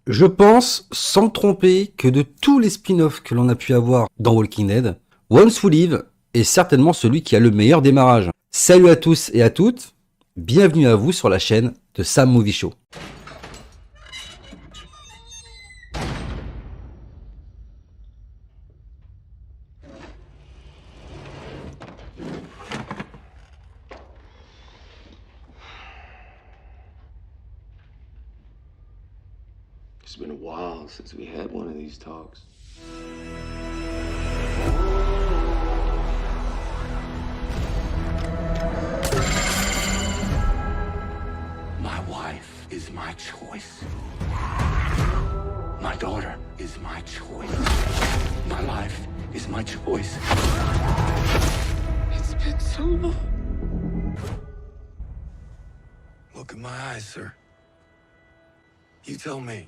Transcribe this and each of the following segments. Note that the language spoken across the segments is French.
Je pense, sans me tromper, que de tous les spin-offs que l'on a pu avoir dans Walking Dead, Once We Live est certainement celui qui a le meilleur démarrage. Salut à tous et à toutes, bienvenue à vous sur la chaîne de Sam Movie Show. It's been a while since we had one of these talks. My wife is my choice. My daughter is my choice. My life is my choice. It's been so long. Look in my eyes, sir. You tell me.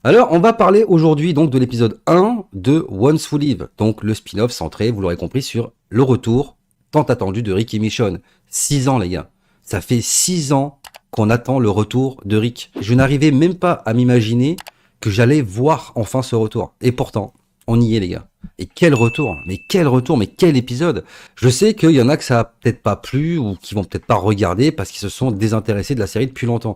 Alors, on va parler aujourd'hui donc de l'épisode 1 de Once We Live, donc le spin-off centré, vous l'aurez compris, sur le retour tant attendu de Rick et Michonne. 6 ans les gars, ça fait 6 ans qu'on attend le retour de Rick. Je n'arrivais même pas à m'imaginer que j'allais voir enfin ce retour. Et pourtant, on y est les gars. Et quel retour, mais quel épisode. Je sais qu'il y en a que ça a peut-être pas plu ou qui vont peut-être pas regarder parce qu'ils se sont désintéressés de la série depuis longtemps.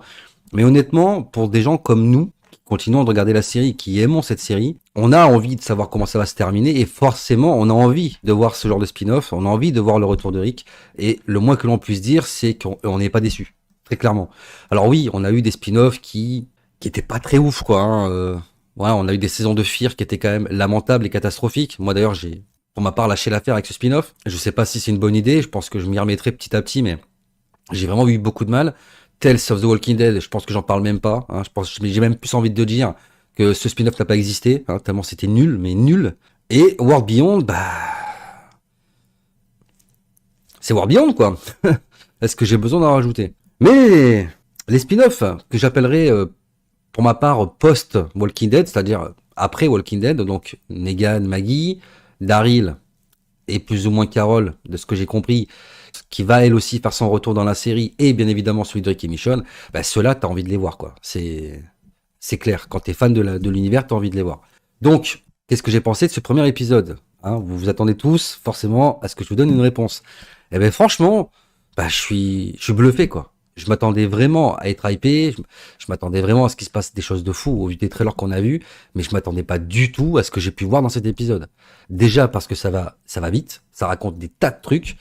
Mais honnêtement, pour des gens comme nous, continuons de regarder la série, qui aimons cette série, on a envie de savoir comment ça va se terminer et forcément on a envie de voir ce genre de spin-off, on a envie de voir le retour de Rick et le moins que l'on puisse dire c'est qu'on n'est pas déçu, très clairement. Alors oui, on a eu des spin-offs qui étaient pas très ouf quoi, hein. Ouais, on a eu des saisons de Fear qui étaient quand même lamentables et catastrophiques. Moi d'ailleurs j'ai pour ma part lâché l'affaire avec ce spin-off. Je sais pas si c'est une bonne idée, je pense que je m'y remettrai petit à petit mais j'ai vraiment eu beaucoup de mal. Tales of the Walking Dead, je pense que j'en parle même pas. Hein, j'ai même plus envie de dire que ce spin-off n'a pas existé, hein, tellement c'était nul, mais nul. Et World Beyond, c'est World Beyond quoi. Est-ce que j'ai besoin d'en rajouter? Mais les spin-offs que j'appellerais pour ma part post-Walking Dead, c'est-à-dire après Walking Dead, donc Negan, Maggie, Daryl et plus ou moins Carol, de ce que j'ai compris, qui va elle aussi faire son retour dans la série, et bien évidemment celui de Rick et Michonne, ceux-là, t'as envie de les voir, quoi. C'est clair, quand t'es fan de l'univers, t'as envie de les voir. Donc, qu'est-ce que j'ai pensé de ce premier épisode, hein? Vous vous attendez tous, forcément, à ce que je vous donne une réponse. Eh ben franchement, je suis bluffé, quoi. Je m'attendais vraiment à être hypé, je m'attendais vraiment à ce qu'il se passe des choses de fou au vu des trailers qu'on a vus, mais je m'attendais pas du tout à ce que j'ai pu voir dans cet épisode. Déjà parce que ça va vite, ça raconte des tas de trucs,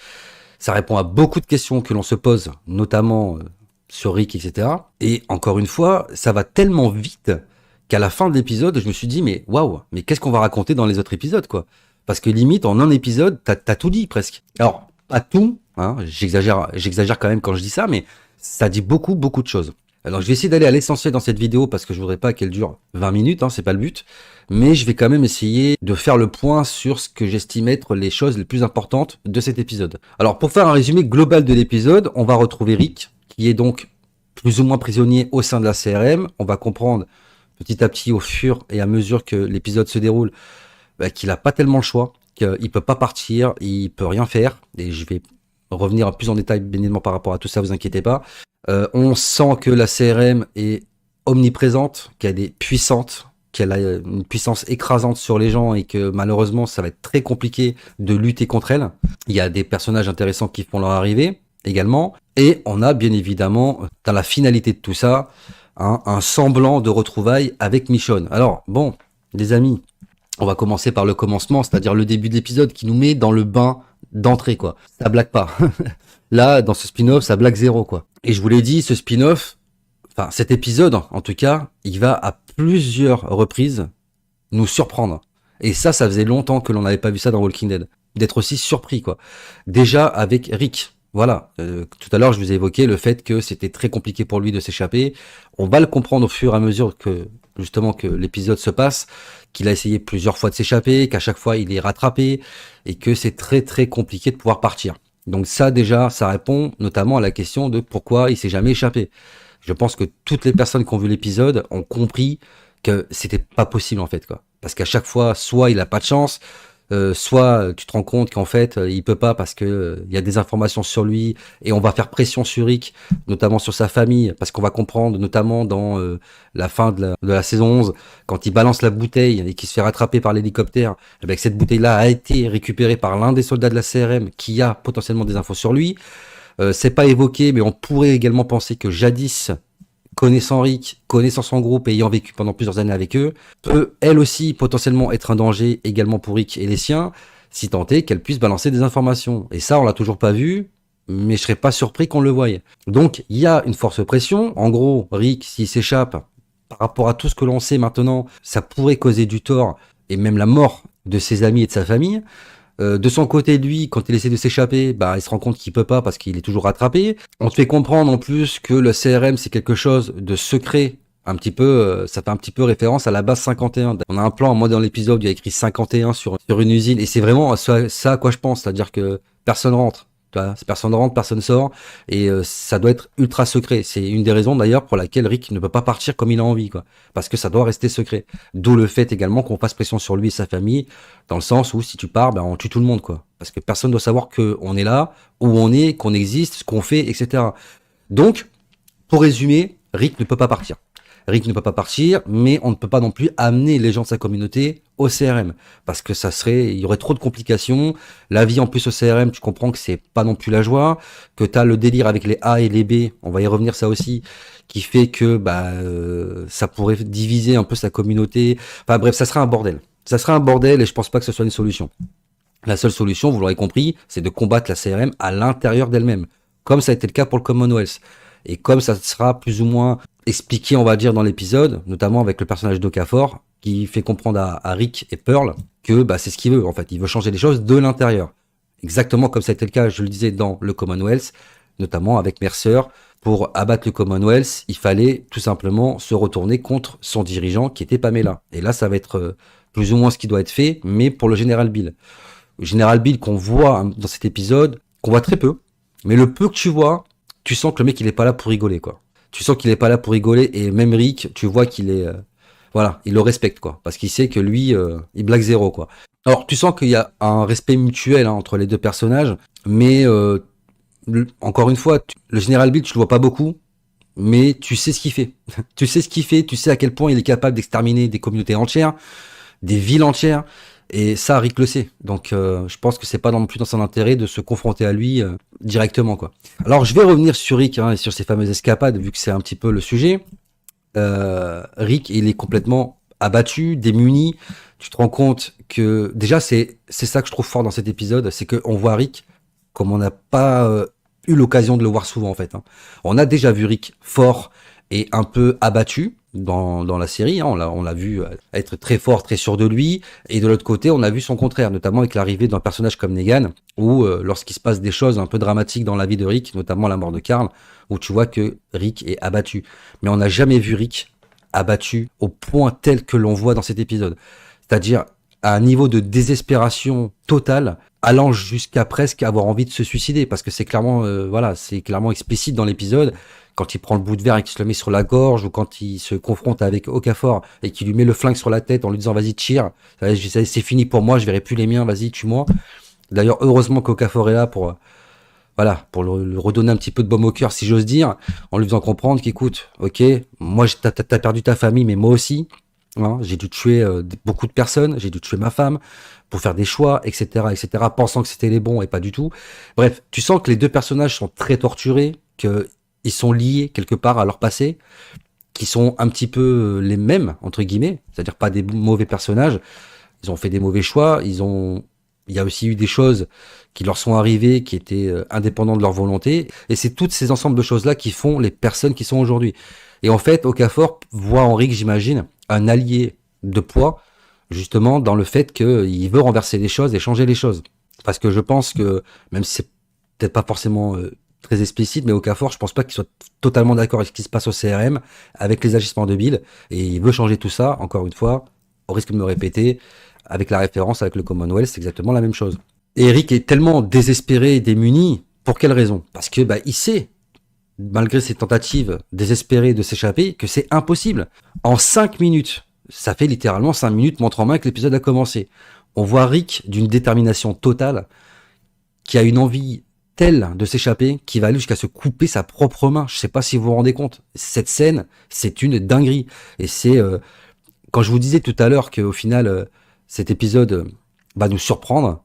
ça répond à beaucoup de questions que l'on se pose, notamment sur Rick, etc. Et encore une fois, ça va tellement vite qu'à la fin de l'épisode, je me suis dit, mais waouh, mais qu'est-ce qu'on va raconter dans les autres épisodes, quoi? Parce que limite, en un épisode, t'as tout dit presque. Alors, pas tout, hein, j'exagère quand même quand je dis ça, mais ça dit beaucoup de choses. Alors, je vais essayer d'aller à l'essentiel dans cette vidéo parce que je voudrais pas qu'elle dure 20 minutes, hein, c'est pas le but. Mais je vais quand même essayer de faire le point sur ce que j'estime être les choses les plus importantes de cet épisode. Alors, pour faire un résumé global de l'épisode, on va retrouver Rick, qui est donc plus ou moins prisonnier au sein de la CRM. On va comprendre petit à petit au fur et à mesure que l'épisode se déroule qu'il a pas tellement le choix, qu'il peut pas partir, il peut rien faire. Et je vais revenir plus en détail, bien évidemment, par rapport à tout ça, vous inquiétez pas. On sent que la CRM est omniprésente, qu'elle est puissante, qu'elle a une puissance écrasante sur les gens et que malheureusement, ça va être très compliqué de lutter contre elle. Il y a des personnages intéressants qui font leur arrivée également. Et on a bien évidemment, dans la finalité de tout ça, un semblant de retrouvailles avec Michonne. Alors, bon, les amis, on va commencer par le commencement, c'est-à-dire le début de l'épisode qui nous met dans le bain d'entrée, quoi. Ça blague pas. Là, dans ce spin-off, ça blague zéro, quoi. Et je vous l'ai dit, ce spin-off, enfin, cet épisode, en tout cas, il va à plusieurs reprises nous surprendre. Et ça faisait longtemps que l'on n'avait pas vu ça dans Walking Dead. D'être aussi surpris, quoi. Déjà avec Rick. Voilà. Tout à l'heure, je vous ai évoqué le fait que c'était très compliqué pour lui de s'échapper. On va le comprendre au fur et à mesure que, justement, que l'épisode se passe, qu'il a essayé plusieurs fois de s'échapper, qu'à chaque fois il est rattrapé, et que c'est très très compliqué de pouvoir partir. Donc ça déjà, ça répond notamment à la question de pourquoi il s'est jamais échappé. Je pense que toutes les personnes qui ont vu l'épisode ont compris que c'était pas possible en fait, quoi. Parce qu'à chaque fois, soit il a pas de chance, soit tu te rends compte qu'en fait il peut pas parce que il y a des informations sur lui et on va faire pression sur Rick, notamment sur sa famille, parce qu'on va comprendre notamment dans la fin de la saison 11, quand il balance la bouteille et qu'il se fait rattraper par l'hélicoptère, eh ben, que cette bouteille-là a été récupérée par l'un des soldats de la CRM qui a potentiellement des infos sur lui. C'est pas évoqué, mais on pourrait également penser que jadis, connaissant Rick, connaissant son groupe et ayant vécu pendant plusieurs années avec eux, peut elle aussi potentiellement être un danger également pour Rick et les siens, si tant est qu'elle puisse balancer des informations. Et ça, on l'a toujours pas vu, mais je serais pas surpris qu'on le voie. Donc, il y a une force pression. En gros, Rick, s'il s'échappe, par rapport à tout ce que l'on sait maintenant, ça pourrait causer du tort et même la mort de ses amis et de sa famille. De son côté, lui, quand il essaie de s'échapper, bah, il se rend compte qu'il peut pas parce qu'il est toujours rattrapé. On te fait comprendre en plus que le CRM, c'est quelque chose de secret. Un petit peu, ça fait un petit peu référence à la base 51. On a un plan, moi dans l'épisode, il y a écrit 51 sur une usine, et c'est vraiment ça à quoi je pense, c'est-à-dire que personne rentre. Tu vois, personne rentre, personne sort, et ça doit être ultra secret. C'est une des raisons d'ailleurs pour laquelle Rick ne peut pas partir comme il a envie, quoi, parce que ça doit rester secret. D'où le fait également qu'on fasse pression sur lui et sa famille, dans le sens où si tu pars, ben on tue tout le monde, quoi, parce que personne doit savoir que on est là, où on est, qu'on existe, ce qu'on fait, etc. Donc, pour résumer, Rick ne peut pas partir. Rick ne peut pas partir, mais on ne peut pas non plus amener les gens de sa communauté au CRM, parce que il y aurait trop de complications. La vie en plus au CRM, tu comprends que c'est pas non plus la joie, que t'as le délire avec les A et les B, on va y revenir ça aussi, qui fait que ça pourrait diviser un peu sa communauté. Enfin bref, ça sera un bordel. Ça sera un bordel et je pense pas que ce soit une solution. La seule solution, vous l'aurez compris, c'est de combattre la CRM à l'intérieur d'elle-même, comme ça a été le cas pour le Commonwealth. Et comme ça sera plus ou moins expliqué, on va dire, dans l'épisode, notamment avec le personnage d'Okafor, qui fait comprendre à Rick et Pearl que c'est ce qu'il veut, en fait. Il veut changer les choses de l'intérieur. Exactement comme ça a été le cas, je le disais, dans le Commonwealth, notamment avec Mercer. Pour abattre le Commonwealth, il fallait tout simplement se retourner contre son dirigeant, qui était Pamela. Et là, ça va être plus ou moins ce qui doit être fait, mais pour le Général Bill. Le Général Bill qu'on voit dans cet épisode, qu'on voit très peu, mais le peu que tu vois, tu sens que le mec il est pas là pour rigoler, quoi. Tu sens qu'il est pas là pour rigoler, et même Rick, tu vois qu'il est voilà, il le respecte, quoi, parce qu'il sait que lui il blague zéro, quoi. Alors tu sens qu'il y a un respect mutuel entre les deux personnages, mais encore une fois, le Général Bill tu le vois pas beaucoup, mais tu sais ce qu'il fait. Tu sais ce qu'il fait, tu sais à quel point il est capable d'exterminer des communautés entières, des villes entières. Et ça, Rick le sait. Donc, je pense que c'est pas non plus dans son intérêt de se confronter à lui directement, quoi. Alors, je vais revenir sur Rick et sur ses fameuses escapades, vu que c'est un petit peu le sujet. Rick, il est complètement abattu, démuni. Tu te rends compte que déjà, c'est ça que je trouve fort dans cet épisode, c'est qu'on voit Rick comme on n'a pas eu l'occasion de le voir souvent, en fait. On a déjà vu Rick fort et un peu abattu dans la série, on l'a vu être très fort, très sûr de lui, et de l'autre côté, on a vu son contraire, notamment avec l'arrivée d'un personnage comme Negan, où lorsqu'il se passe des choses un peu dramatiques dans la vie de Rick, notamment la mort de Carl, où tu vois que Rick est abattu. Mais on n'a jamais vu Rick abattu au point tel que l'on voit dans cet épisode. C'est-à-dire à un niveau de désespération totale, allant jusqu'à presque avoir envie de se suicider, parce que c'est clairement, c'est clairement explicite dans l'épisode. Quand il prend le bout de verre et qu'il se le met sur la gorge, ou quand il se confronte avec Okafor et qu'il lui met le flingue sur la tête en lui disant vas-y tire, c'est fini pour moi, je verrai plus les miens, vas-y tue-moi. D'ailleurs heureusement qu'Okafor est là pour le redonner un petit peu de baume au cœur, si j'ose dire, en lui faisant comprendre qu'écoute, ok, moi t'as perdu ta famille, mais moi aussi, j'ai dû tuer beaucoup de personnes, j'ai dû tuer ma femme pour faire des choix, etc., pensant que c'était les bons et pas du tout. Bref, tu sens que les deux personnages sont très torturés, que ils sont liés quelque part à leur passé, qui sont un petit peu les mêmes, entre guillemets, c'est-à-dire pas des mauvais personnages, ils ont fait des mauvais choix, il y a aussi eu des choses qui leur sont arrivées, qui étaient indépendantes de leur volonté, et c'est toutes ces ensembles de choses-là qui font les personnes qui sont aujourd'hui. Et en fait, Okafor voit en Rick, j'imagine, un allié de poids, justement, dans le fait qu'il veut renverser les choses et changer les choses. Parce que je pense que, même si c'est peut-être pas forcément très explicite, mais Okafor, je pense pas qu'il soit totalement d'accord avec ce qui se passe au CRM, avec les agissements de Bill, et il veut changer tout ça, encore une fois, au risque de me répéter, avec la référence avec le Commonwealth, c'est exactement la même chose. Et Eric est tellement désespéré et démuni, pour quelle raison? Parce que il sait, malgré ses tentatives désespérées de s'échapper, que c'est impossible. En 5 minutes, ça fait littéralement 5 minutes montre en main que l'épisode a commencé. On voit Rick d'une détermination totale, qui a une envie telle de s'échapper, qu'il va aller jusqu'à se couper sa propre main. Je sais pas si vous vous rendez compte. Cette scène, c'est une dinguerie. Et c'est, quand je vous disais tout à l'heure qu'au final, cet épisode va nous surprendre,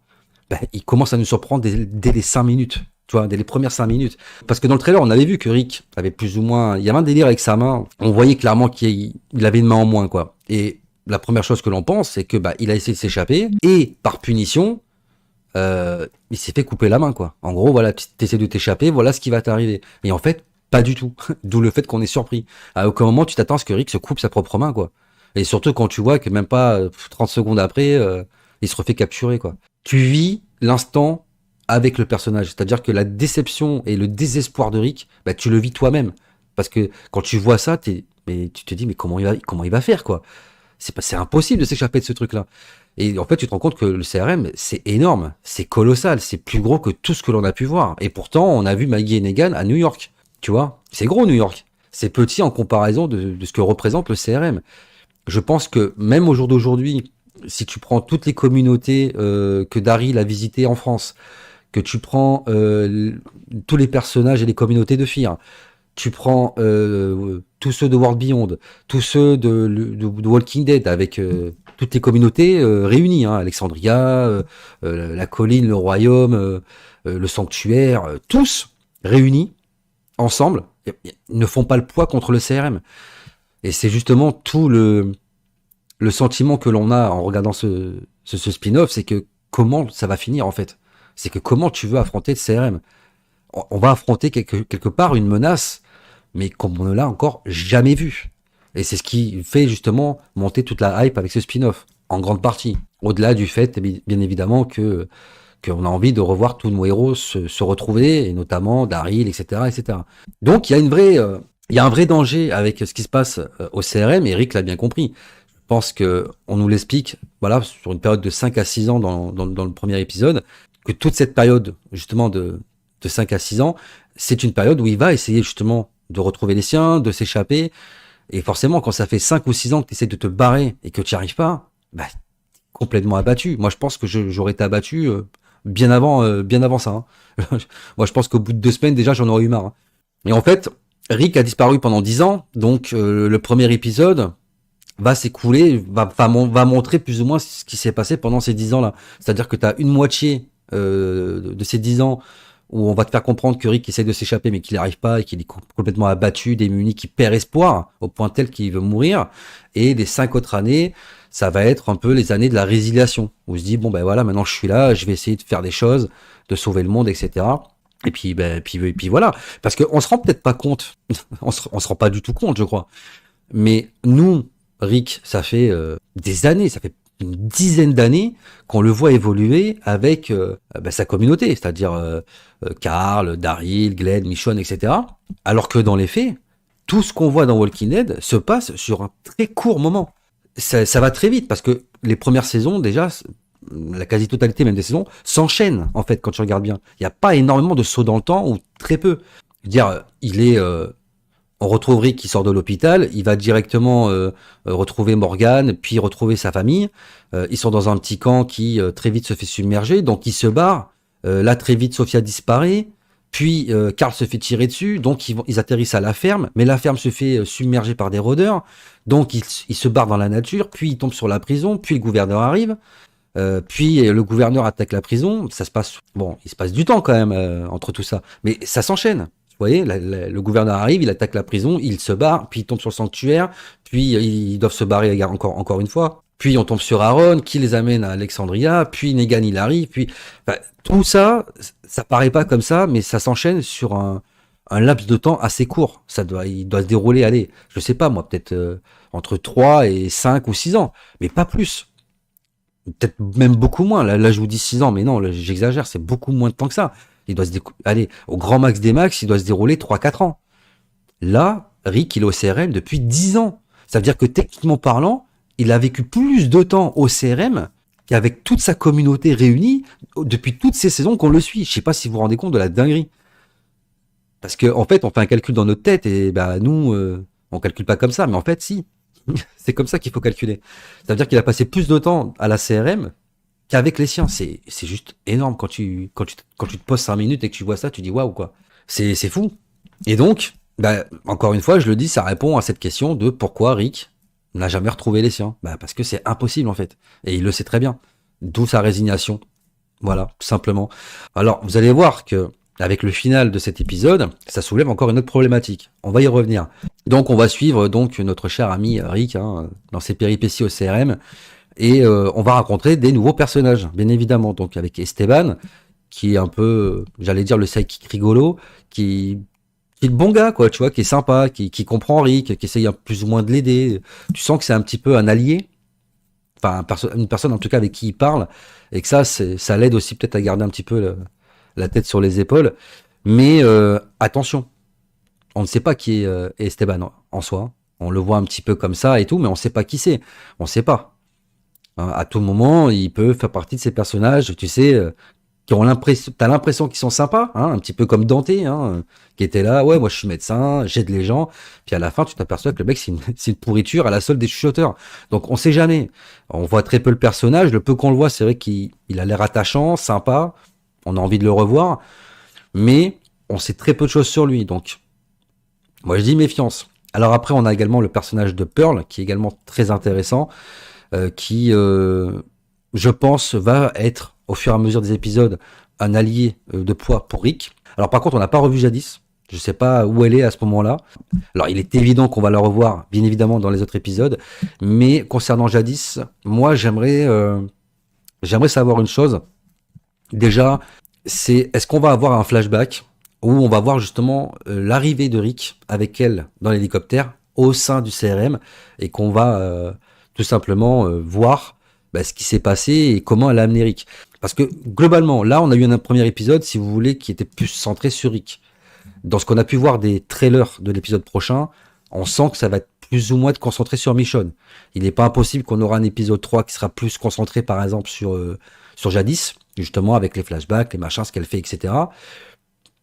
il commence à nous surprendre dès les 5 minutes. Tu vois, dès les premières 5 minutes. Parce que dans le trailer, on avait vu que Rick avait plus ou moins, il y avait un délire avec sa main. On voyait clairement qu'il avait une main en moins, quoi. Et la première chose que l'on pense, c'est que, il a essayé de s'échapper, et par punition, il s'est fait couper la main, quoi. En gros, voilà, tu essaies de t'échapper, voilà ce qui va t'arriver. Et en fait, pas du tout. D'où le fait qu'on est surpris. À aucun moment, tu t'attends à ce que Rick se coupe sa propre main, quoi. Et surtout quand tu vois que même pas 30 secondes après, il se refait capturer, quoi. Tu vis l'instant avec le personnage. C'est-à-dire que la déception et le désespoir de Rick, tu le vis toi-même. Parce que quand tu vois ça, mais tu te dis, mais comment il va faire, quoi. C'est impossible de s'échapper de ce truc-là. Et en fait, tu te rends compte que le CRM, c'est énorme, c'est colossal, c'est plus gros que tout ce que l'on a pu voir. Et pourtant, on a vu Maggie et Negan à New York. Tu vois, c'est gros New York. C'est petit en comparaison de ce que représente le CRM. Je pense que même au jour d'aujourd'hui, si tu prends toutes les communautés que Daryl a visitées en France, que tu prends tous les personnages et les communautés de Fear, tu prends tous ceux de World Beyond, tous ceux de Walking Dead, avec toutes les communautés réunies, hein, Alexandria, la colline, le royaume, le sanctuaire, tous réunis ensemble, ils ne font pas le poids contre le CRM. Et c'est justement tout le sentiment que l'on a en regardant ce spin-off, c'est que comment ça va finir en fait. C'est que comment tu veux affronter le CRM. On va affronter quelque part une menace, mais comme on ne l'a encore jamais vu. Et c'est ce qui fait justement monter toute la hype avec ce spin-off, en grande partie. Au-delà du fait, bien évidemment, qu'on a envie de revoir tous nos héros se retrouver, et notamment Daryl, etc., etc. Donc il y a un vrai danger avec ce qui se passe au CRM, et Eric l'a bien compris. Je pense que on nous l'explique, voilà, sur une période de 5 à 6 ans dans le premier épisode, que toute cette période, justement, de 5 à 6 ans, c'est une période où il va essayer justement de retrouver les siens, de s'échapper. Et forcément, quand ça fait 5 ou 6 ans que tu essaies de te barrer et que tu n'y arrives pas, complètement abattu. Moi, je pense que j'aurais été abattu bien avant ça. Hein. Moi, je pense qu'au bout de 2 semaines, déjà, j'en aurais eu marre. Hein. Et en fait, Rick a disparu pendant 10 ans, donc le premier épisode va s'écouler, va montrer plus ou moins ce qui s'est passé pendant ces 10 ans-là. C'est-à-dire que tu as une moitié de ces 10 ans où on va te faire comprendre que Rick essaie de s'échapper mais qu'il n'y arrive pas et qu'il est complètement abattu, démuni, qu'il perd espoir au point tel qu'il veut mourir. Et les 5 autres années, ça va être un peu les années de la résiliation, où on se dit, bon voilà, maintenant je suis là, je vais essayer de faire des choses, de sauver le monde, etc. Et puis, puis voilà. Parce qu'on se rend peut-être pas compte, on se rend pas du tout compte, je crois. Mais nous, Rick, ça fait des années, ça fait une dizaine d'années qu'on le voit évoluer avec sa communauté, c'est-à-dire Carl, Daryl, Glenn, Michonne, etc. Alors que dans les faits, tout ce qu'on voit dans Walking Dead se passe sur un très court moment. Ça va très vite parce que les premières saisons, déjà, la quasi-totalité même des saisons, s'enchaînent en fait quand tu regardes bien. Il n'y a pas énormément de sauts dans le temps ou très peu. Je veux dire, on retrouve Rick qui sort de l'hôpital, il va directement retrouver Morgan, puis retrouver sa famille. Ils sont dans un petit camp qui très vite se fait submerger, donc ils se barrent. Là, très vite, Sophia disparaît. Puis Carl se fait tirer dessus, donc ils atterrissent à la ferme, mais la ferme se fait submerger par des rôdeurs, donc ils se barrent dans la nature, puis ils tombent sur la prison, puis le gouverneur arrive, puis le gouverneur attaque la prison. Ça se passe, il se passe du temps quand même entre tout ça, mais ça s'enchaîne. Vous voyez, le gouverneur arrive, il attaque la prison, il se barre, puis il tombe sur le sanctuaire, puis ils doivent se barrer encore une fois. Puis on tombe sur Aaron, qui les amène à Alexandria, puis Negan il arrive, puis tout ça, ça paraît pas comme ça, mais ça s'enchaîne sur un laps de temps assez court. Il doit se dérouler, allez, je sais pas moi, peut-être entre 3 et 5 ou 6 ans, mais pas plus. Peut-être même beaucoup moins. Là je vous dis 6 ans, mais non, là, j'exagère, c'est beaucoup moins de temps que ça. Il doit allez, au grand max des max, il doit se dérouler 3-4 ans. Là, Rick, il est au CRM depuis 10 ans. Ça veut dire que techniquement parlant, il a vécu plus de temps au CRM qu'avec toute sa communauté réunie depuis toutes ces saisons qu'on le suit. Je sais pas si vous vous rendez compte de la dinguerie. Parce que en fait, on fait un calcul dans notre tête et nous, on calcule pas comme ça, mais en fait, si. C'est comme ça qu'il faut calculer. Ça veut dire qu'il a passé plus de temps à la CRM qu'avec les siens. C'est juste énorme quand tu te poses 5 minutes et que tu vois ça, tu dis waouh quoi. C'est fou. Et donc, bah, encore une fois, je le dis, ça répond à cette question de pourquoi Rick n'a jamais retrouvé les siens. Bah, parce que c'est impossible en fait. Et il le sait très bien. D'où sa résignation. Voilà, tout simplement. Alors, vous allez voir que avec le final de cet épisode, ça soulève encore une autre problématique. On va y revenir. Donc, on va suivre donc notre cher ami Rick dans ses péripéties au CRM et on va rencontrer des nouveaux personnages, bien évidemment. Donc, avec Esteban, qui est un peu, j'allais dire le sidekick rigolo, qui est le bon gars, quoi, tu vois, qui est sympa, qui comprend Rick, qui essaye plus ou moins de l'aider. Tu sens que c'est un petit peu un allié, enfin une personne en tout cas avec qui il parle, et que ça l'aide aussi peut-être à garder un petit peu la tête sur les épaules. Mais attention, on ne sait pas qui est Esteban en soi. On le voit un petit peu comme ça et tout, mais on ne sait pas qui c'est. On ne sait pas. Hein, à tout moment, il peut faire partie de ces personnages, tu sais, qui ont l'impression, t'as l'impression qu'ils sont sympas, hein, un petit peu comme Dante, qui était là, ouais, moi je suis médecin, j'aide les gens, puis à la fin tu t'aperçois que le mec c'est une pourriture à la solde des chuchoteurs. Donc on sait jamais. On voit très peu le personnage, le peu qu'on le voit, c'est vrai qu'il a l'air attachant, sympa, on a envie de le revoir, mais on sait très peu de choses sur lui, donc moi je dis méfiance. Alors après on a également le personnage de Pearl, qui est également très intéressant, qui je pense va être au fur et à mesure des épisodes un allié de poids pour Rick. Alors par contre on n'a pas revu Jadis, je sais pas où elle est à ce moment-là. Alors il est évident qu'on va la revoir bien évidemment dans les autres épisodes, mais concernant Jadis, moi j'aimerais savoir une chose. Déjà, c'est est-ce qu'on va avoir un flashback où on va voir justement l'arrivée de Rick avec elle dans l'hélicoptère au sein du CRM et qu'on va tout simplement voir ce qui s'est passé et comment elle a amené Rick. Parce que globalement, là, on a eu un premier épisode, si vous voulez, qui était plus centré sur Rick. Dans ce qu'on a pu voir des trailers de l'épisode prochain, on sent que ça va être plus ou moins être concentré sur Michonne. Il n'est pas impossible qu'on aura un épisode 3 qui sera plus concentré, par exemple, sur Jadis, justement, avec les flashbacks, les machins, ce qu'elle fait, etc.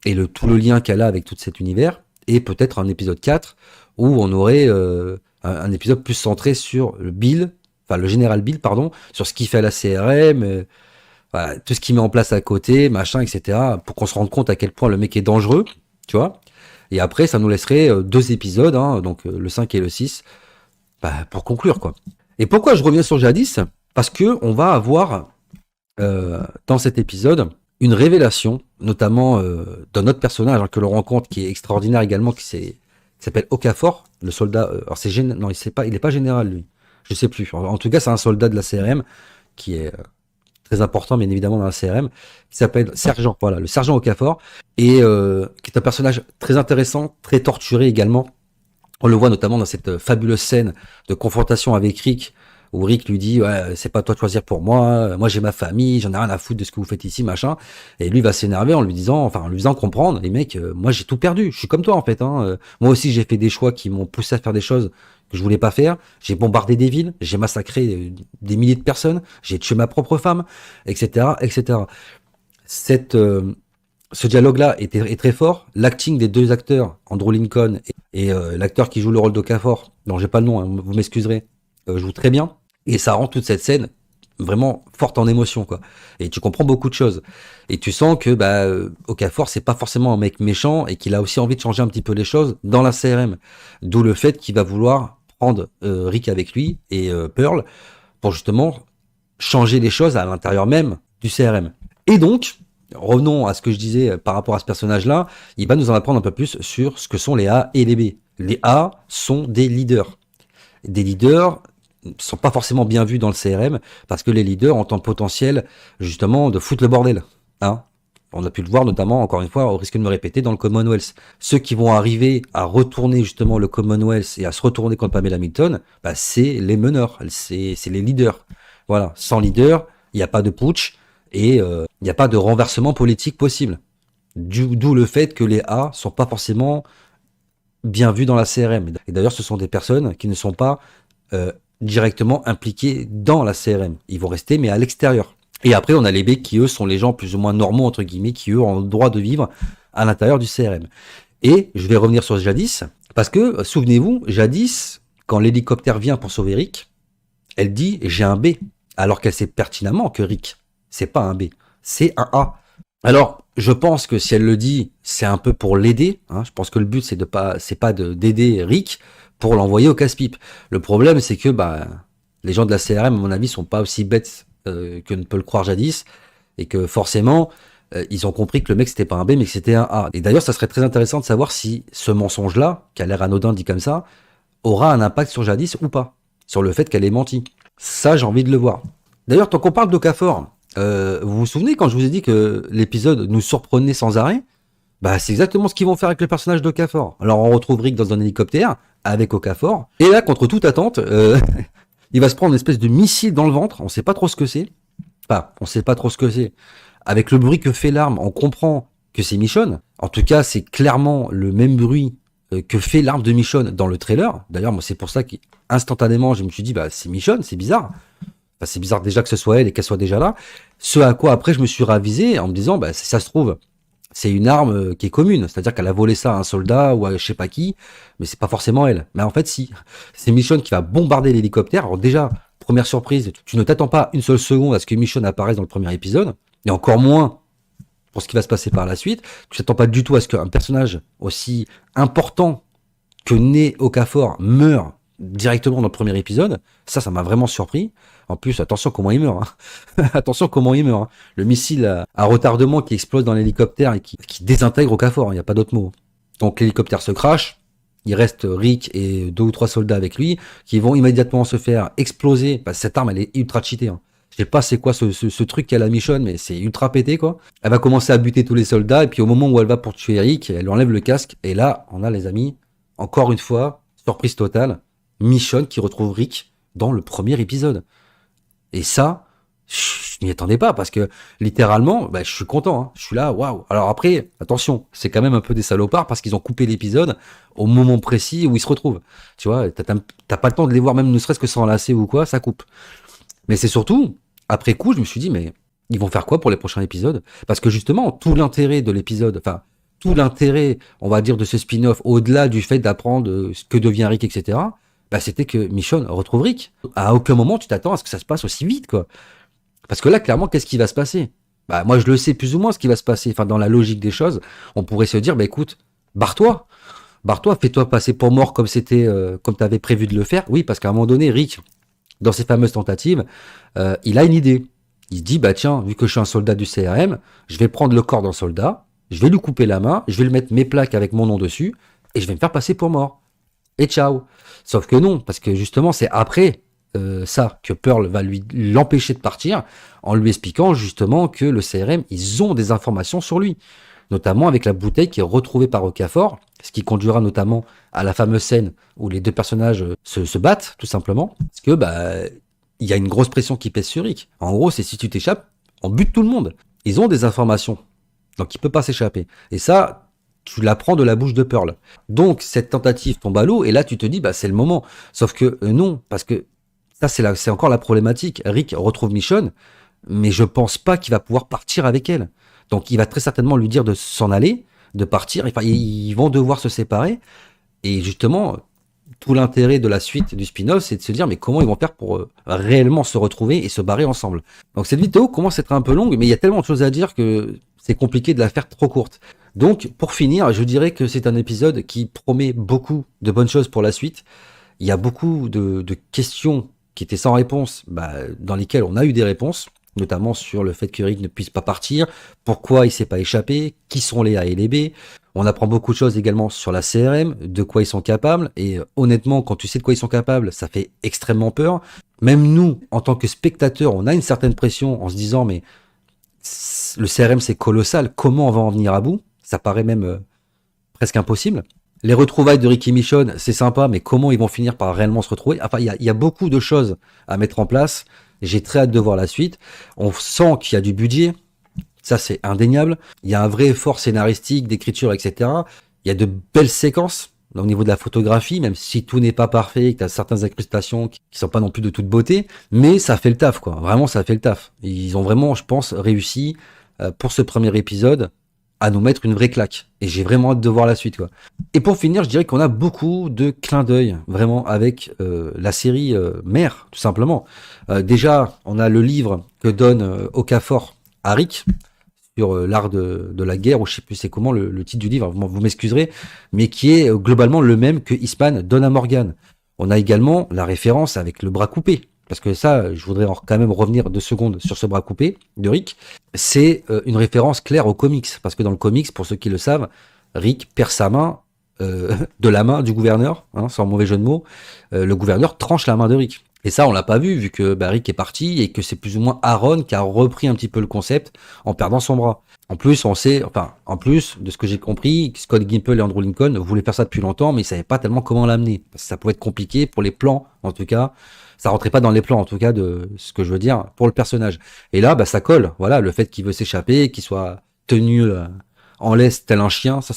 Et tout le lien qu'elle a avec tout cet univers. Et peut-être un épisode 4 où on aurait un épisode plus centré sur le général Bill, pardon, sur ce qu'il fait à la CRM, voilà, tout ce qu'il met en place à côté, machin, etc. Pour qu'on se rende compte à quel point le mec est dangereux, tu vois. Et après, ça nous laisserait 2 épisodes, donc le 5 et le 6, pour conclure, quoi. Et pourquoi je reviens sur Jadis ? Parce que on va avoir, dans cet épisode, une révélation, notamment d'un autre personnage que l'on rencontre, qui est extraordinaire également, qui s'appelle Okafor, le soldat. Alors non, il est pas général, lui. Je sais plus. En tout cas, c'est un soldat de la CRM qui est très important, bien évidemment, dans la CRM, qui s'appelle Sergent. Voilà, le Sergent Okafor, et qui est un personnage très intéressant, très torturé également. On le voit notamment dans cette fabuleuse scène de confrontation avec Rick, où Rick lui dit ouais, c'est pas toi de choisir pour moi j'ai ma famille, j'en ai rien à foutre de ce que vous faites ici, machin. Et lui va s'énerver en lui faisant comprendre, les mecs, moi j'ai tout perdu, je suis comme toi en fait. Moi aussi j'ai fait des choix qui m'ont poussé à faire des choses que je voulais pas faire. J'ai bombardé des villes, j'ai massacré des milliers de personnes, j'ai tué ma propre femme, etc., etc. Ce dialogue-là est très fort. L'acting des 2 acteurs, Andrew Lincoln et l'acteur qui joue le rôle d'Okafor, dont j'ai pas le nom, vous m'excuserez, joue très bien. Et ça rend toute cette scène vraiment forte en émotion, quoi. Et tu comprends beaucoup de choses. Et tu sens que Okafor, c'est pas forcément un mec méchant et qu'il a aussi envie de changer un petit peu les choses dans la CRM. D'où le fait qu'il va vouloir prendre Rick avec lui et Pearl pour justement changer les choses à l'intérieur même du CRM. Et donc, revenons à ce que je disais par rapport à ce personnage-là, il va nous en apprendre un peu plus sur ce que sont les A et les B. Les A sont des leaders. Des leaders sont pas forcément bien vus dans le CRM parce que les leaders ont un potentiel justement de foutre le bordel. On a pu le voir notamment, encore une fois, au risque de me répéter, dans le Commonwealth. Ceux qui vont arriver à retourner justement le Commonwealth et à se retourner contre Pamela Milton, c'est les meneurs, c'est les leaders. Voilà, sans leader, il n'y a pas de putsch et il n'y a pas de renversement politique possible. D'où le fait que les A sont pas forcément bien vus dans la CRM. Et d'ailleurs, ce sont des personnes qui ne sont pas directement impliqués dans la CRM. Ils vont rester, mais à l'extérieur. Et après, on a les B qui, eux, sont les gens plus ou moins normaux, entre guillemets, qui, eux, ont le droit de vivre à l'intérieur du CRM. Et je vais revenir sur Jadis, parce que, souvenez-vous, Jadis, quand l'hélicoptère vient pour sauver Rick, elle dit « j'ai un B ». alors qu'elle sait pertinemment que Rick, c'est pas un B, c'est un A. Alors, je pense que si elle le dit, c'est un peu pour l'aider. Hein. Je pense que le but, c'est pas d'aider Rick pour l'envoyer au casse-pipe. Le problème, c'est que les gens de la CRM, à mon avis, sont pas aussi bêtes que ne peut le croire jadis, et que forcément, ils ont compris que le mec, c'était pas un B, mais que c'était un A. Et d'ailleurs, ça serait très intéressant de savoir si ce mensonge-là, qui a l'air anodin dit comme ça, aura un impact sur Jadis ou pas, sur le fait qu'elle ait menti. Ça, j'ai envie de le voir. D'ailleurs, tant qu'on parle d'Okafor, vous vous souvenez quand je vous ai dit que l'épisode nous surprenait sans arrêt? C'est exactement ce qu'ils vont faire avec le personnage d'Okafor. Alors, on retrouve Rick dans un hélicoptère avec Okafor, et là, contre toute attente, il va se prendre une espèce de missile dans le ventre, on sait pas trop ce que c'est. Enfin, on sait pas trop ce que c'est. Avec le bruit que fait l'arme, on comprend que c'est Michonne. En tout cas, c'est clairement le même bruit que fait l'arme de Michonne dans le trailer. D'ailleurs, moi, c'est pour ça qu'instantanément, je me suis dit, c'est Michonne, c'est bizarre. C'est bizarre déjà que ce soit elle et qu'elle soit déjà là. Ce à quoi, après, je me suis ravisé en me disant, si ça se trouve, c'est une arme qui est commune. C'est-à-dire qu'elle a volé ça à un soldat ou à je sais pas qui, mais c'est pas forcément elle. Mais en fait, si. C'est Michonne qui va bombarder l'hélicoptère. Alors déjà, première surprise, tu ne t'attends pas une seule seconde à ce que Michonne apparaisse dans le premier épisode. Et encore moins pour ce qui va se passer par la suite. Tu t'attends pas du tout à ce qu'un personnage aussi important que né Okafor meure directement dans le premier épisode. Ça m'a vraiment surpris. En plus, attention comment il meurt. Hein. Attention comment il meurt. Hein. Le missile à retardement qui explose dans l'hélicoptère et qui désintègre Okafor. Il n'y a pas d'autre mot. Donc l'hélicoptère se crache. Il reste Rick et 2 ou 3 soldats avec lui qui vont immédiatement se faire exploser. Cette arme, elle est ultra cheatée. Hein. Je sais pas c'est quoi ce truc qu'elle a Michonne, mais c'est ultra pété, quoi. Elle va commencer à buter tous les soldats, et puis au moment où elle va pour tuer Rick, elle lui enlève le casque, et là, on a les amis, encore une fois, surprise totale, Michonne qui retrouve Rick dans le premier épisode. Et ça, je m'y attendais pas, parce que littéralement, je suis content, hein. Je suis là, waouh. Alors après, attention, c'est quand même un peu des salopards, parce qu'ils ont coupé l'épisode au moment précis où ils se retrouvent. Tu vois, t'as pas le temps de les voir, même ne serait-ce que s'enlacer ou quoi, ça coupe. Mais c'est surtout, après coup, je me suis dit, mais ils vont faire quoi pour les prochains épisodes? Parce que justement, tout l'intérêt de l'épisode, enfin, tout l'intérêt, on va dire, de ce spin-off, au-delà du fait d'apprendre ce que devient Rick, etc., c'était que Michonne retrouve Rick. À aucun moment, tu t'attends à ce que ça se passe aussi vite, quoi. Parce que là, clairement, qu'est-ce qui va se passer? Moi, je le sais plus ou moins ce qui va se passer. Enfin, dans la logique des choses, on pourrait se dire, écoute, barre-toi, fais-toi passer pour mort comme c'était, comme t'avais prévu de le faire. Oui, parce qu'à un moment donné, Rick, dans ses fameuses tentatives, il a une idée. Il se dit, tiens, vu que je suis un soldat du CRM, je vais prendre le corps d'un soldat, je vais lui couper la main, je vais lui mettre mes plaques avec mon nom dessus, et je vais me faire passer pour mort. Et ciao. Sauf que non, parce que justement, c'est après ça que Pearl va l'empêcher de partir, en lui expliquant justement que le CRM, ils ont des informations sur lui. Notamment avec la bouteille qui est retrouvée par Okafor, ce qui conduira notamment à la fameuse scène où les deux personnages se battent, tout simplement. Parce que, il y a une grosse pression qui pèse sur Rick. En gros, c'est si tu t'échappes, on bute tout le monde. Ils ont des informations. Donc, il peut pas s'échapper. Et ça, tu l'apprends de la bouche de Pearl. Donc, cette tentative tombe à l'eau, et là, tu te dis, c'est le moment. Sauf que, non, parce que ça, c'est encore la problématique. Rick retrouve Michonne, mais je pense pas qu'il va pouvoir partir avec elle. Donc, il va très certainement lui dire de s'en aller, de partir. Enfin, ils vont devoir se séparer. Et justement, tout l'intérêt de la suite du spin-off, c'est de se dire, mais comment ils vont faire pour réellement se retrouver et se barrer ensemble. Donc, cette vidéo commence à être un peu longue, mais il y a tellement de choses à dire que c'est compliqué de la faire trop courte. Donc, pour finir, je dirais que c'est un épisode qui promet beaucoup de bonnes choses pour la suite. Il y a beaucoup de questions qui étaient sans réponse, dans lesquelles on a eu des réponses, notamment sur le fait que Rick ne puisse pas partir, pourquoi il s'est pas échappé, qui sont les A et les B. On apprend beaucoup de choses également sur la CRM, de quoi ils sont capables, et honnêtement, quand tu sais de quoi ils sont capables, ça fait extrêmement peur. Même nous, en tant que spectateurs, on a une certaine pression en se disant, mais le CRM c'est colossal, comment on va en venir à bout? Ça paraît même presque impossible. Les retrouvailles de Rick et Michonne, c'est sympa, mais comment ils vont finir par réellement se retrouver? Enfin, il y a beaucoup de choses à mettre en place. J'ai très hâte de voir la suite. On sent qu'il y a du budget. Ça, c'est indéniable. Il y a un vrai effort scénaristique, d'écriture, etc. Il y a de belles séquences au niveau de la photographie, même si tout n'est pas parfait, que tu as certaines incrustations qui sont pas non plus de toute beauté. Mais ça fait le taf, quoi. Vraiment, ça fait le taf. Ils ont vraiment, je pense, réussi pour ce premier épisode à nous mettre une vraie claque. Et j'ai vraiment hâte de voir la suite, quoi. Et pour finir, je dirais qu'on a beaucoup de clins d'œil, vraiment, avec la série mère, tout simplement. Déjà, on a le livre que donne Okafor à Rick sur l'art de la guerre, ou je sais plus c'est comment le titre du livre, vous m'excuserez, mais qui est globalement le même que Eastman donne à Morgan. On a également la référence avec le bras coupé. Parce que ça, je voudrais quand même revenir 2 secondes sur ce bras coupé de Rick. C'est une référence claire aux comics. Parce que dans le comics, pour ceux qui le savent, Rick perd sa main de la main du gouverneur, hein, sans mauvais jeu de mots. Le gouverneur tranche la main de Rick. Et ça, on l'a pas vu que Rick est parti et que c'est plus ou moins Aaron qui a repris un petit peu le concept en perdant son bras. En plus, on sait, enfin, en plus de ce que j'ai compris, Scott Gimple et Andrew Lincoln voulaient faire ça depuis longtemps, mais ils savaient pas tellement comment l'amener. Parce que ça pouvait être compliqué pour les plans, en tout cas. Ça rentrait pas dans les plans, en tout cas, de ce que je veux dire pour le personnage. Et là, ça colle. Voilà, le fait qu'il veut s'échapper, qu'il soit tenu en laisse tel un chien, ça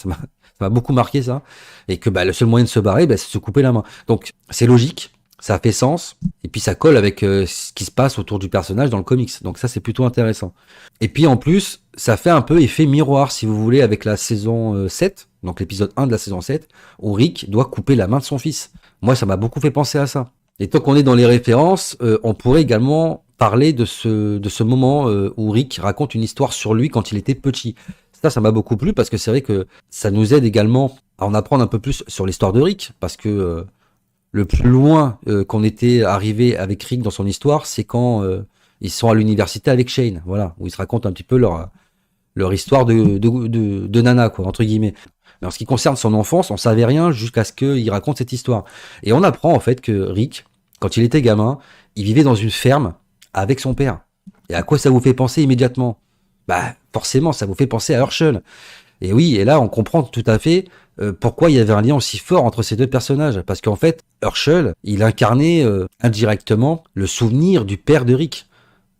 m'a beaucoup marqué, ça. Et que le seul moyen de se barrer, c'est de se couper la main. Donc, c'est logique, ça fait sens, et puis ça colle avec ce qui se passe autour du personnage dans le comics. Donc ça, c'est plutôt intéressant. Et puis en plus, ça fait un peu effet miroir, si vous voulez, avec la saison 7, donc l'épisode 1 de la saison 7, où Rick doit couper la main de son fils. Moi, ça m'a beaucoup fait penser à ça. Et tant qu'on est dans les références, on pourrait également parler de ce moment où Rick raconte une histoire sur lui quand il était petit. Ça m'a beaucoup plu parce que c'est vrai que ça nous aide également à en apprendre un peu plus sur l'histoire de Rick, parce que le plus loin qu'on était arrivé avec Rick dans son histoire, c'est quand ils sont à l'université avec Shane, voilà, où ils se racontent un petit peu leur histoire de nana, quoi, entre guillemets. Mais en ce qui concerne son enfance, on savait rien jusqu'à ce qu'il raconte cette histoire. Et on apprend en fait que Rick, quand il était gamin, il vivait dans une ferme avec son père. Et à quoi ça vous fait penser immédiatement? Forcément, ça vous fait penser à Herschel. Et oui, et là, on comprend tout à fait pourquoi il y avait un lien aussi fort entre ces deux personnages. Parce qu'en fait, Herschel, il incarnait indirectement le souvenir du père de Rick.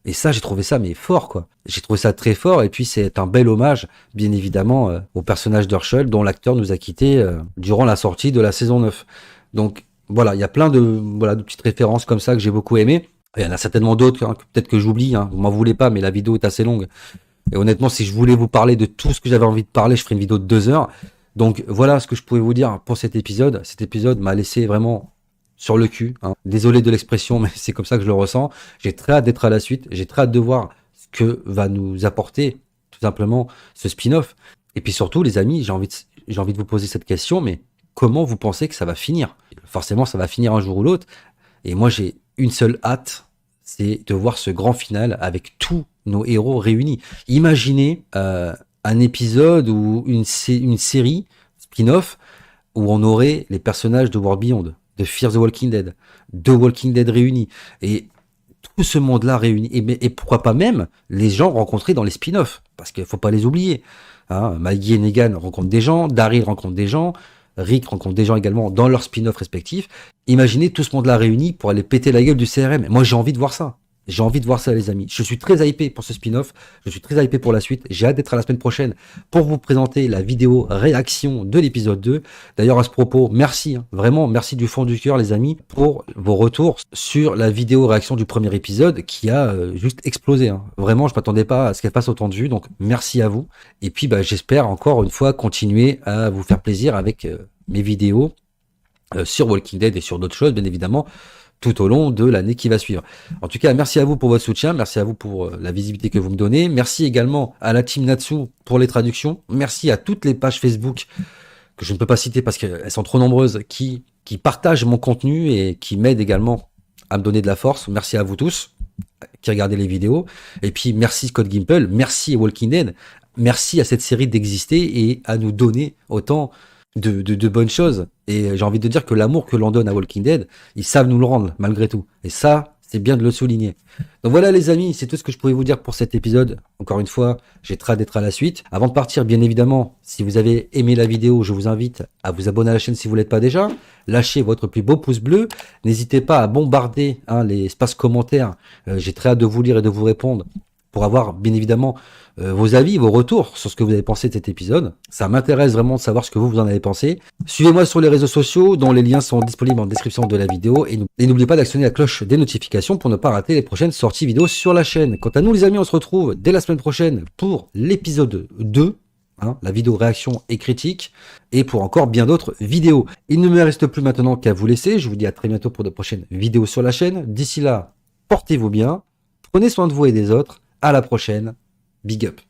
Et ça, j'ai trouvé ça fort, quoi. J'ai trouvé ça très fort, et puis c'est un bel hommage, bien évidemment, au personnage d'Herschel, dont l'acteur nous a quittés durant la sortie de la saison 9. Donc voilà, il y a plein de petites références comme ça que j'ai beaucoup aimé. Il y en a certainement d'autres, hein, peut-être que j'oublie, hein, vous m'en voulez pas, mais la vidéo est assez longue. Et honnêtement, si je voulais vous parler de tout ce que j'avais envie de parler, je ferais une vidéo de 2 heures. Donc voilà ce que je pouvais vous dire pour cet épisode. Cet épisode m'a laissé vraiment sur le cul, hein. Désolé de l'expression, mais c'est comme ça que je le ressens. J'ai très hâte d'être à la suite. J'ai très hâte de voir ce que va nous apporter, tout simplement, ce spin-off. Et puis surtout, les amis, j'ai envie de vous poser cette question, mais comment vous pensez que ça va finir? Forcément, ça va finir un jour ou l'autre. Et moi, j'ai une seule hâte, c'est de voir ce grand final avec tous nos héros réunis. Imaginez un épisode ou une série spin-off où on aurait les personnages de World Beyond, de Fear the Walking Dead, de Walking Dead réunis, et tout ce monde-là réuni, et pourquoi pas même les gens rencontrés dans les spin-offs, parce qu'il faut pas les oublier. Hein, Maggie et Negan rencontrent des gens, Daryl rencontre des gens, Rick rencontre des gens également dans leurs spin-offs respectifs. Imaginez tout ce monde-là réuni pour aller péter la gueule du CRM. Moi, j'ai envie de voir ça. J'ai envie de voir ça, les amis. Je suis très hypé pour ce spin-off. Je suis très hypé pour la suite. J'ai hâte d'être à la semaine prochaine pour vous présenter la vidéo réaction de l'épisode 2. D'ailleurs, à ce propos, merci, hein, vraiment, merci du fond du cœur, les amis, pour vos retours sur la vidéo réaction du premier épisode qui a juste explosé. Hein. Vraiment, je m'attendais pas à ce qu'elle fasse autant de vues. Donc, merci à vous. Et puis, j'espère encore une fois continuer à vous faire plaisir avec mes vidéos sur Walking Dead et sur d'autres choses, bien évidemment, tout au long de l'année qui va suivre. En tout cas, merci à vous pour votre soutien, merci à vous pour la visibilité que vous me donnez, merci également à la team Natsu pour les traductions, merci à toutes les pages Facebook que je ne peux pas citer parce qu'elles sont trop nombreuses, qui partagent mon contenu et qui m'aident également à me donner de la force. Merci à vous tous qui regardez les vidéos, et puis merci Scott Gimple, merci Walking Dead, merci à cette série d'exister et à nous donner autant de bonnes choses. Et j'ai envie de dire que l'amour que l'on donne à Walking Dead, ils savent nous le rendre malgré tout. Et ça, c'est bien de le souligner. Donc voilà les amis, c'est tout ce que je pouvais vous dire pour cet épisode. Encore une fois, j'ai très hâte d'être à la suite. Avant de partir, bien évidemment, si vous avez aimé la vidéo, je vous invite à vous abonner à la chaîne si vous ne l'êtes pas déjà. Lâchez votre plus beau pouce bleu. N'hésitez pas à bombarder les espaces commentaires. J'ai très hâte de vous lire et de vous répondre pour avoir bien évidemment vos avis, vos retours sur ce que vous avez pensé de cet épisode. Ça m'intéresse vraiment de savoir ce que vous en avez pensé. Suivez-moi sur les réseaux sociaux dont les liens sont disponibles en description de la vidéo et n'oubliez pas d'actionner la cloche des notifications pour ne pas rater les prochaines sorties vidéo sur la chaîne. Quant à nous les amis, on se retrouve dès la semaine prochaine pour l'épisode 2 hein, la vidéo réaction et critique, et pour encore bien d'autres vidéos. Il ne me reste plus maintenant qu'à vous laisser. Je vous dis à très bientôt pour de prochaines vidéos sur la chaîne. D'ici là, portez-vous bien, prenez soin de vous et des autres. À la prochaine. Big up.